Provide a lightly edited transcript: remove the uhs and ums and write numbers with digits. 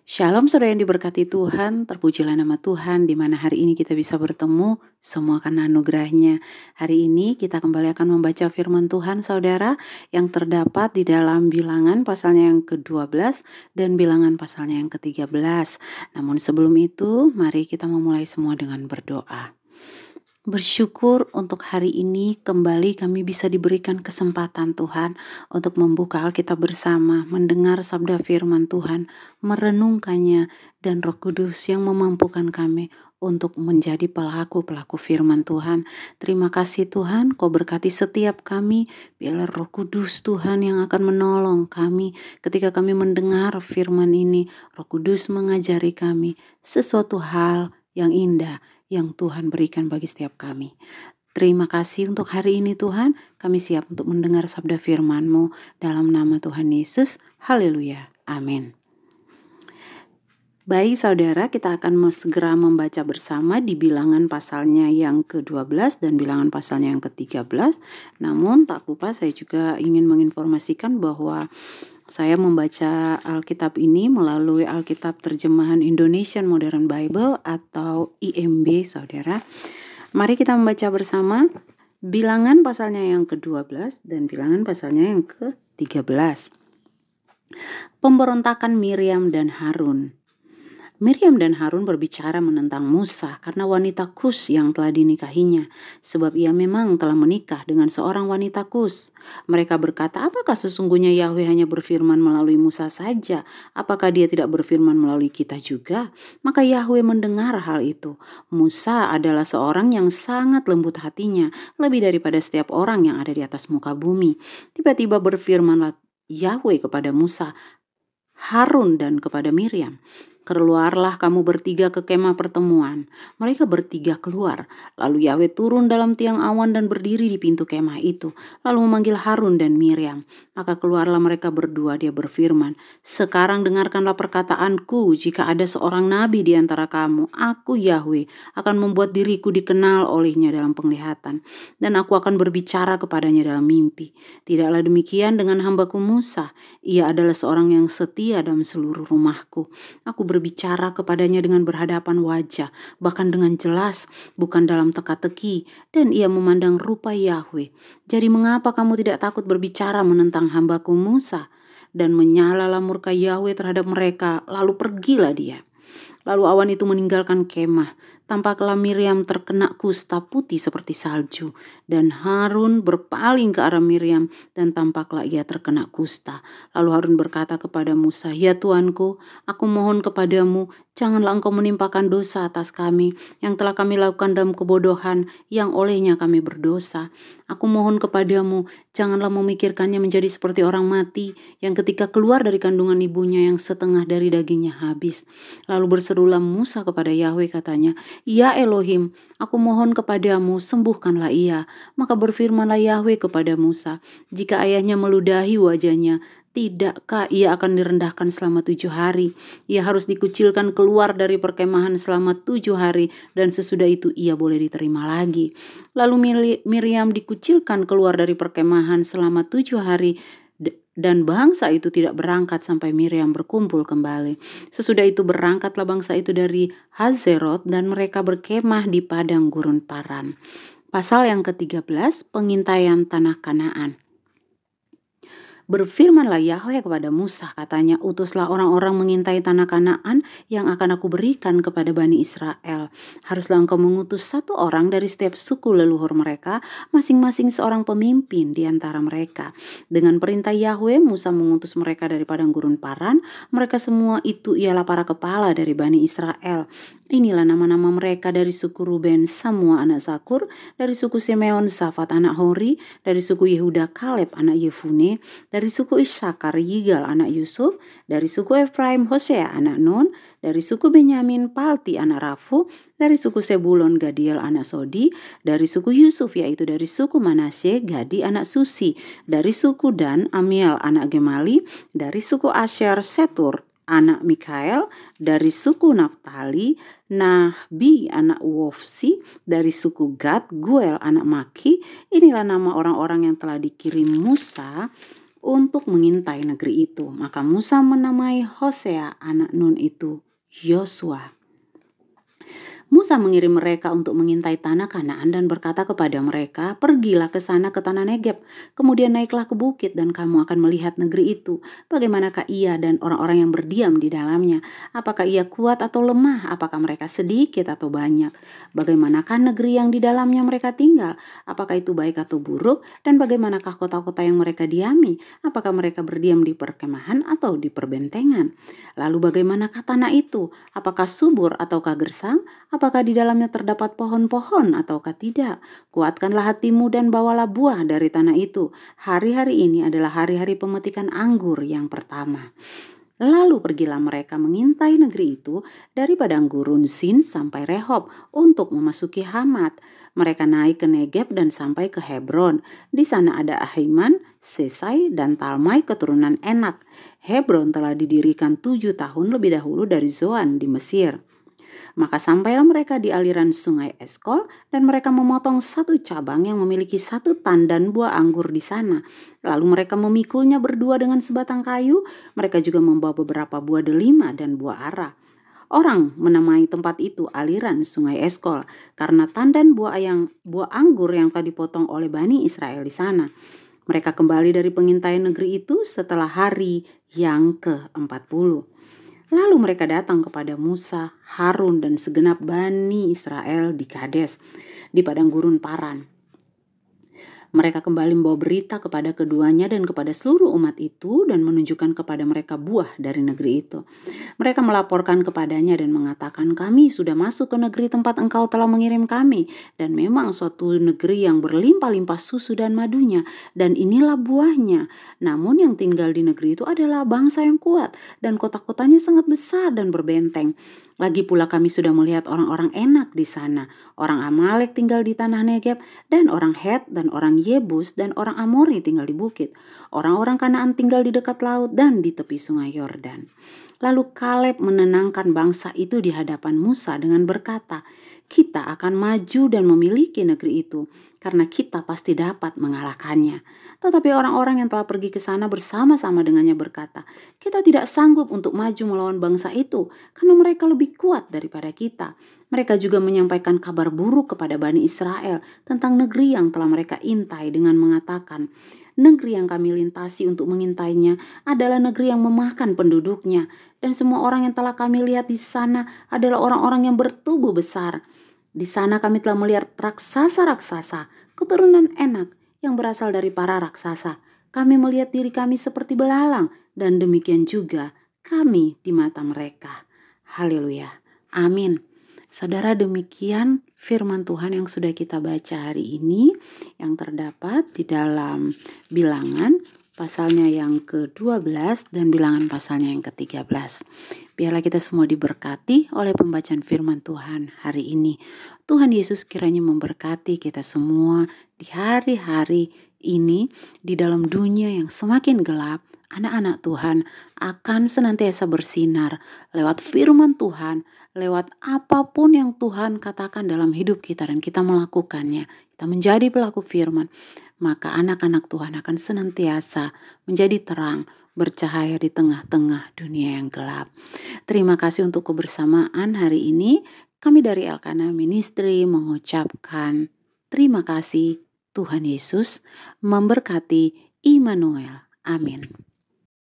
Shalom saudara yang diberkati Tuhan, terpujilah nama Tuhan di mana hari ini kita bisa bertemu semua karena anugerahnya. Hari ini kita kembali akan membaca firman Tuhan saudara yang terdapat di dalam Bilangan pasalnya yang ke-12 dan Bilangan pasalnya yang ke-13. Namun sebelum itu, mari kita memulai semua dengan berdoa. Bersyukur untuk hari ini kembali kami bisa diberikan kesempatan Tuhan untuk membuka Alkitab bersama, mendengar sabda firman Tuhan, merenungkannya, dan Roh Kudus yang memampukan kami untuk menjadi pelaku-pelaku firman Tuhan. Terima kasih Tuhan, Kau berkati setiap kami, biarlah Roh Kudus Tuhan yang akan menolong kami ketika kami mendengar firman ini. Roh Kudus mengajari kami sesuatu hal yang indah yang Tuhan berikan bagi setiap kami. Terima kasih untuk hari ini Tuhan, kami siap untuk mendengar sabda firman-Mu dalam nama Tuhan Yesus. Haleluya. Amin. Baik saudara, kita akan segera membaca bersama di Bilangan pasalnya yang ke-12 dan Bilangan pasalnya yang ke-13. Namun tak lupa saya juga ingin menginformasikan bahwa saya membaca Alkitab ini melalui Alkitab Terjemahan Indonesian Modern Bible atau IMB, saudara. Mari kita membaca bersama Bilangan pasalnya yang ke-12 dan Bilangan pasalnya yang ke-13. Pemberontakan Miriam dan Harun. Miriam dan Harun berbicara menentang Musa karena wanita Kus yang telah dinikahinya, sebab ia memang telah menikah dengan seorang wanita Kus. Mereka berkata, apakah sesungguhnya Yahweh hanya berfirman melalui Musa saja? Apakah dia tidak berfirman melalui kita juga? Maka Yahweh mendengar hal itu. Musa adalah seorang yang sangat lembut hatinya, lebih daripada setiap orang yang ada di atas muka bumi. Tiba-tiba berfirmanlah Yahweh kepada Musa, Harun dan kepada Miriam, keluarlah kamu bertiga ke kemah pertemuan. Mereka bertiga keluar. Lalu Yahweh turun dalam tiang awan dan berdiri di pintu kemah itu. Lalu memanggil Harun dan Miriam. Maka keluarlah mereka berdua, dia berfirman, sekarang dengarkanlah perkataanku. Jika ada seorang nabi di antara kamu, aku Yahweh akan membuat diriku dikenal olehnya dalam penglihatan. Dan aku akan berbicara kepadanya dalam mimpi. Tidaklah demikian dengan hambaku Musa. Ia adalah seorang yang setia dalam seluruh rumahku. Aku berbicara kepadanya dengan berhadapan wajah, bahkan dengan jelas, bukan dalam teka-teki, dan ia memandang rupa Yahweh. Jadi mengapa kamu tidak takut berbicara menentang hambaku Musa? Dan menyalalah murka Yahweh terhadap mereka, lalu pergilah dia. Lalu awan itu meninggalkan kemah. Tampaklah Miriam terkena kusta putih seperti salju. Dan Harun berpaling ke arah Miriam dan tampaklah ia terkena kusta. Lalu Harun berkata kepada Musa, ya Tuanku, aku mohon kepadamu, janganlah engkau menimpakan dosa atas kami yang telah kami lakukan dalam kebodohan yang olehnya kami berdosa. Aku mohon kepadamu, janganlah memikirkannya menjadi seperti orang mati yang ketika keluar dari kandungan ibunya yang setengah dari dagingnya habis. Lalu berserulah Musa kepada Yahweh, katanya, ya Elohim, aku mohon kepadamu, sembuhkanlah ia. Maka berfirmanlah Yahweh kepada Musa, jika ayahnya meludahi wajahnya, tidakkah ia akan direndahkan selama 7 hari? Ia harus dikucilkan keluar dari perkemahan selama 7 hari, dan sesudah itu ia boleh diterima lagi. Lalu Miriam dikucilkan keluar dari perkemahan selama 7 hari, dan bangsa itu tidak berangkat sampai Miriam berkumpul kembali. Sesudah itu berangkatlah bangsa itu dari Hazerot dan mereka berkemah di padang gurun Paran. Pasal yang ke-13, pengintaian tanah Kanaan. Berfirmanlah Yahweh kepada Musa, katanya, utuslah orang-orang mengintai tanah Kanaan yang akan aku berikan kepada Bani Israel. Haruslah engkau mengutus 1 orang dari setiap suku leluhur mereka, masing-masing seorang pemimpin di antara mereka. Dengan perintah Yahweh, Musa mengutus mereka dari padang gurun Paran. Mereka semua itu ialah para kepala dari Bani Israel. Inilah nama-nama mereka: dari suku Ruben, Samua anak Sakur; dari suku Simeon, Safat anak Hori; dari suku Yehuda, Kaleb anak Yefune; dari suku Isakar, Yigal anak Yusuf; dari suku Efraim, Hosea anak Nun; dari suku Benyamin, Palti anak Rafu; dari suku Sebulon, Gadiel anak Sodi; dari suku Yusuf, yaitu dari suku Manasye, Gadi anak Susi; dari suku Dan, Amiel anak Gemali; dari suku Asher, Setur anak Mikael; dari suku Naftali, Nahbi anak Wofsi; dari suku Gad, Guel anak Maki. Inilah nama orang-orang yang telah dikirim Musa untuk mengintai negeri itu. Maka Musa menamai Hosea anak Nun itu Yosua. Musa mengirim mereka untuk mengintai tanah Kanaan dan berkata kepada mereka, "Pergilah ke sana ke tanah Negeb, kemudian naiklah ke bukit dan kamu akan melihat negeri itu. Bagaimanakah ia dan orang-orang yang berdiam di dalamnya? Apakah ia kuat atau lemah? Apakah mereka sedikit atau banyak? Bagaimanakah negeri yang di dalamnya mereka tinggal? Apakah itu baik atau buruk? Dan bagaimanakah kota-kota yang mereka diami? Apakah mereka berdiam di perkemahan atau di perbentengan? Lalu bagaimanakah tanah itu? Apakah subur ataukah gersang? Apakah di dalamnya terdapat pohon-pohon ataukah tidak? Kuatkanlah hatimu dan bawalah buah dari tanah itu. Hari-hari ini adalah hari-hari pemetikan anggur yang pertama." Lalu pergilah mereka mengintai negeri itu dari padang gurun Sin sampai Rehob untuk memasuki Hamat. Mereka naik ke Negeb dan sampai ke Hebron. Di sana ada Ahiman, Sesai, dan Talmai keturunan Enak. Hebron telah didirikan 7 tahun lebih dahulu dari Zoan di Mesir. Maka sampailah mereka di aliran sungai Eskol dan mereka memotong satu cabang yang memiliki satu tandan buah anggur di sana. Lalu mereka memikulnya berdua dengan sebatang kayu. Mereka juga membawa beberapa buah delima dan buah ara. Orang menamai tempat itu aliran sungai Eskol karena tandan buah anggur yang telah dipotong oleh Bani Israel di sana. Mereka kembali dari pengintaian negeri itu setelah hari yang ke-40. Lalu mereka datang kepada Musa, Harun, dan segenap Bani Israel di Kades, di padang gurun Paran. Mereka kembali membawa berita kepada keduanya dan kepada seluruh umat itu dan menunjukkan kepada mereka buah dari negeri itu. Mereka melaporkan kepadanya dan mengatakan, "Kami sudah masuk ke negeri tempat engkau telah mengirim kami, dan memang suatu negeri yang berlimpah-limpah susu dan madunya, dan inilah buahnya. Namun yang tinggal di negeri itu adalah bangsa yang kuat, dan kota-kotanya sangat besar dan berbenteng. Lagi pula kami sudah melihat orang-orang Enak di sana. Orang Amalek tinggal di tanah Negeb, dan orang Het dan orang Yebus dan orang Amori tinggal di bukit. Orang-orang Kanaan tinggal di dekat laut dan di tepi sungai Yordan." Lalu Kaleb menenangkan bangsa itu di hadapan Musa dengan berkata, "Kita akan maju dan memiliki negeri itu, karena kita pasti dapat mengalahkannya." Tetapi orang-orang yang telah pergi ke sana bersama-sama dengannya berkata, "Kita tidak sanggup untuk maju melawan bangsa itu, karena mereka lebih kuat daripada kita." Mereka juga menyampaikan kabar buruk kepada Bani Israel tentang negeri yang telah mereka intai dengan mengatakan, "Negeri yang kami lintasi untuk mengintainya adalah negeri yang memakan penduduknya, dan semua orang yang telah kami lihat di sana adalah orang-orang yang bertubuh besar. Di sana kami telah melihat raksasa-raksasa, keturunan Enak yang berasal dari para raksasa. Kami melihat diri kami seperti belalang, dan demikian juga kami di mata mereka." Haleluya. Amin. Saudara, demikian firman Tuhan yang sudah kita baca hari ini, yang terdapat di dalam Bilangan pasalnya yang ke-12 dan Bilangan pasalnya yang ke-13. Biarlah kita semua diberkati oleh pembacaan firman Tuhan hari ini. Tuhan Yesus kiranya memberkati kita semua di hari-hari ini, di dalam dunia yang semakin gelap. Anak-anak Tuhan akan senantiasa bersinar lewat firman Tuhan, lewat apapun yang Tuhan katakan dalam hidup kita dan kita melakukannya. Kita menjadi pelaku firman, maka anak-anak Tuhan akan senantiasa menjadi terang, bercahaya di tengah-tengah dunia yang gelap. Terima kasih untuk kebersamaan hari ini. Kami dari Elkana Ministry mengucapkan terima kasih. Tuhan Yesus memberkati. Immanuel. Amin.